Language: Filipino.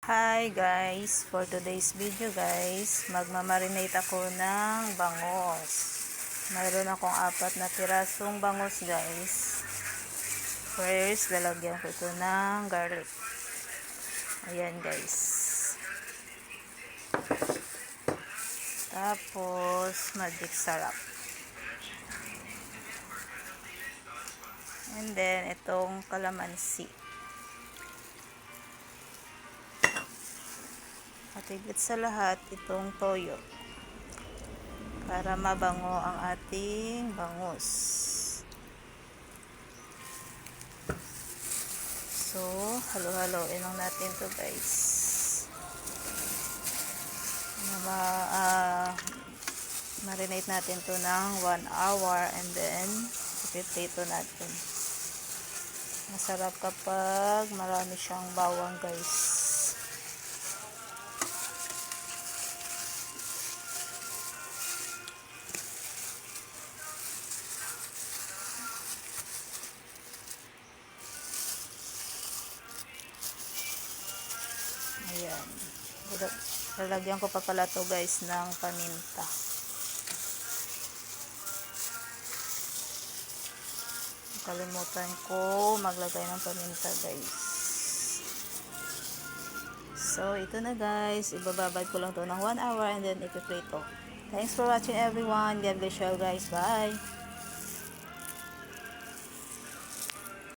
Hi guys, for today's video guys, magmamarinate ako ng bangos. Mayroon akong 4 na pirasong bangos guys. First, lalagyan ko ito ng garlic. Ayan guys. Tapos, magic sarap. And then, itong kalamansi. At higit sa lahat, itong toyo. Para mabango ang ating bangus. So, halo-haloin lang natin to guys. Marinate natin to ng 1 hour and then ipiprito natin. Masarap kapag marami siyang bawang guys. Ayan. Lalagyan ko pa pala to guys ng paminta. Kalimutan ko maglagay ng paminta guys. So, ito na guys. Ibababad ko lang to ng 1 hour and then ipiprito. Thanks for watching everyone. God bless you guys. Bye!